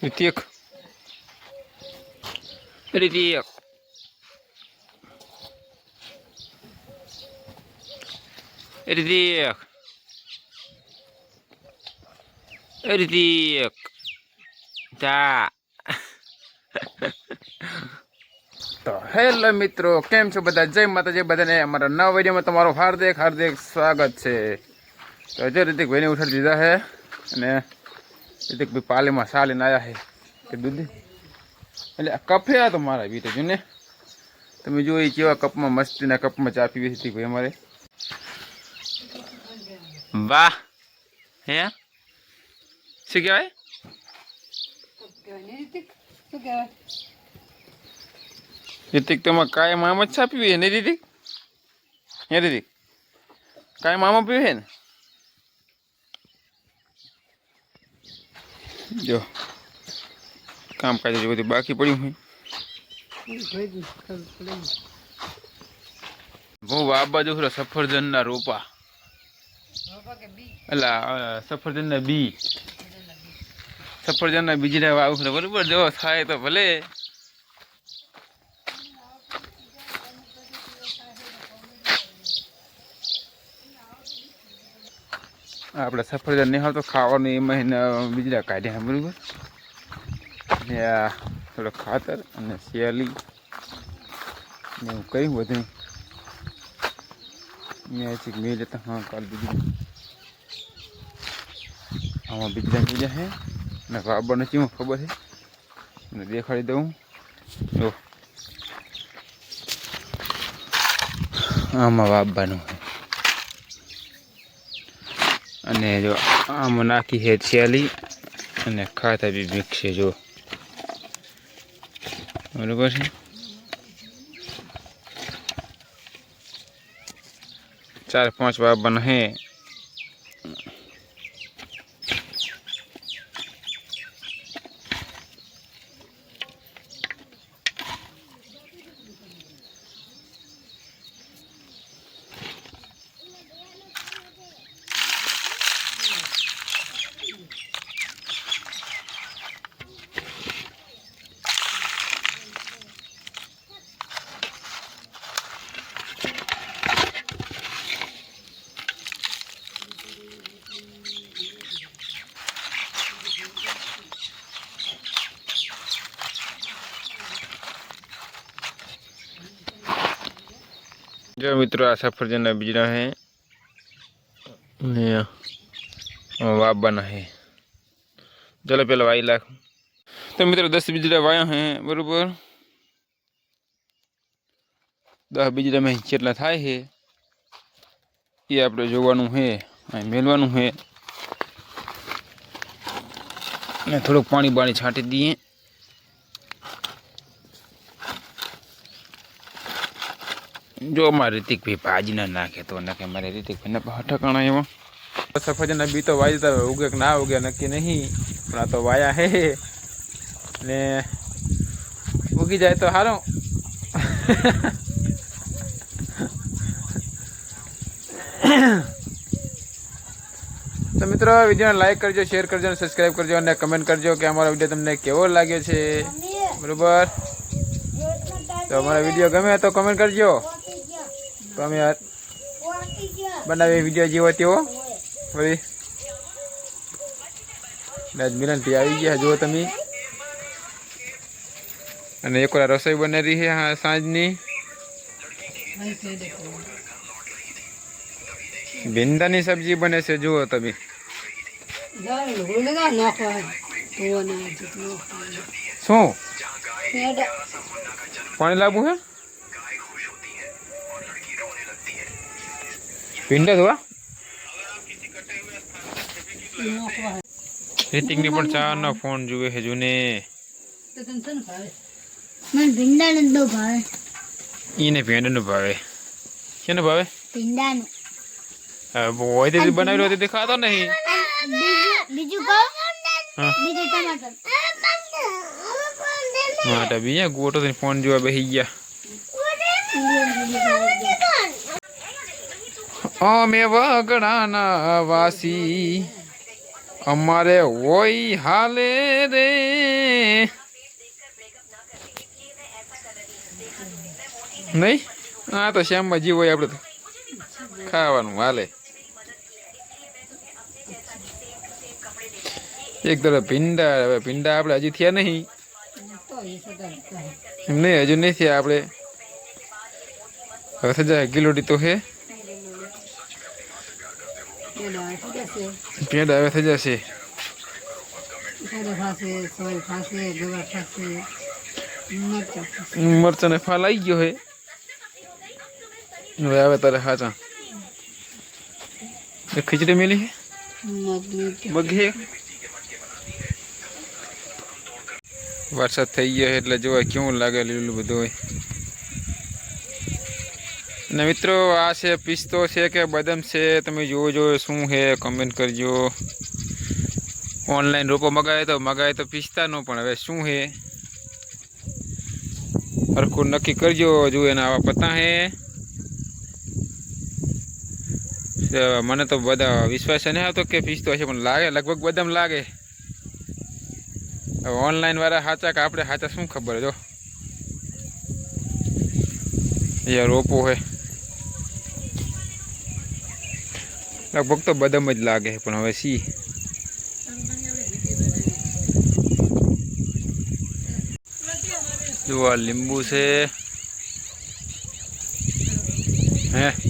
ऋतिक ऋतिक ऋतिक ऋतिक જા તો હેલો મિત્રો, કેમ છો બધા? જય માતાજી બધાને. અમારા નવા વિડીયોમાં તમારું હાર્દિક હાર્દિક સ્વાગત છે. તો જો ऋतिकભાઈને ઉઠાડી દીધા છે અને ऋतिकભાઈ પાલીમાં સાલીને આવ્યા છે કે દૂધ એટલે આ કપ છે. આ તો મારા બીતે જો ને તમે જુઓ એ કેવા કપમાં, મસ્તીના કપમાં ચા પીવી ऋतिकભાઈ અમારે. વાહ હે શું કહેવાય? ऋतिक તમારે કાયમ આમ જ ચા પીવી છે ને ऋतिक? હે ऋतिक કાયમ આમ પીવે છે ને? જો કામકાજ બધું બાકી પડ્યું હોય. હું આ બાજુ સફરજનના રોપા એટલે સફરજનના બી, સફરજનના બીજના વાવું છે બરોબર. જો થાય તો ભલે. આપણે સફરજન નહીં આવતો ખાવાનું, એમાં બીજડા કાઢ્યા બરોબર. ને આ થોડો ખાતર અને શેલી ને એવું કર્યું બધું. અહીંયા મેં લેતા હા કાલ બીજું આમાં બીજડા બીજા છે ને વાબર નથી હું ખબર છે અને દેખાડી દઉં. જો આમાં વાવવાનું છે અને જો આમાં નાખી છે શેલી અને ખાતર બી મિક્સ છે જો બરોબર છે. 4-5 વાવવાના છે. जो मित्रों आ सफरजन बीजड़ा है वाववाना है. चलो पहले वाई लाख. तो मित्रों 10 बीजड़ा वाया हैं बराबर. 10 बीजड़ा में કેટલા થાય છે એ આપણે જોવાનું છે, અહીં મેલવાનું છે ને થોડુંક પાણી બાણી છાંટી દઈએ. जो हमारे ऋतिकभाई भाजी ना नाखे तो नाखे हमारे ऋतिकभाई ने ठकाना एवं सफरजन बी तो वाई तो उगे ना उगे नक्की नहीं, पण तो वाया है ने उगी जाए तो हारो. तो मित्रों वीडियो ने लाइक करजो, शेर करजो, सब्सक्राइब करजो और कमेंट करजो कि हमारा वीडियो तमने केवो लाग्यो छे बराबर. तो हमारा वीडियो गमे तो कमेंट करजो. तो અમે બનાવી વિડીયો જેવો તેવો ફરી મિલનથી આવી ગયા જુઓ તમે. અને એક વાર રસોઈ બની રહી છે સાંજની. ભીંડાની સબ્જી બને છે જુઓ તમે. શું પાણી લાવવું હે? ભીંડા ધોવા ऋतिक ने पण चार ना फोन जुए है जुने. मन भींडा ने दो भावे. ઈને ભીંડા નો ભાવે. કેનો ભાવે? ભીંડા નો. બોય તે બનાવેલો તે દેખાતો નહીં. બીજું કહો. હા બીજું ટમાટર. માટા બીયા ગોટો ને ફોન જોવા બેહી ગયા. અમે વગડાના વાસી અમારે હોય હાલે રે નહીં હા તો શ્યામમાં જીવ હોય આપણે તો ખાવાનું હાલે એક તરફ ભીંડા હવે ભીંડા આપણે હજી થયા નહીં એમ નહીં હજુ નહીં થયા આપણે હવે સજા કિલોડી તો હે પેડા હવે થઈ જશે મરચાં ને ફાલ આવી ગયો હે હવે આવે તારે હાચા ખીચડી મેલી હે મગ હે વરસાદ થઈ ગયો એટલે જોવા કેવું લાગે લીલું બધું હોય ને મિત્રો આ છે પિસ્તો છે કે બદામ છે તમે જોજો શું છે કમેન્ટ કરજો ઓનલાઈન રોપો મગાવે તો પિસ્તાનો પણ હવે શું છે હરખું નક્કી કરજો જો એના આવા પત્તા હે મને તો બધા વિશ્વાસ નહીં આવતો કે પિસ્તો છે પણ લાગે લગભગ બદામ લાગે હવે ઓનલાઈન વાળા સાચા કે આપણે સાચા શું ખબર જો યાર રોપો હે લગભગ તો બદામ જ લાગે પણ હવે સી જો આ લીંબુ છે હે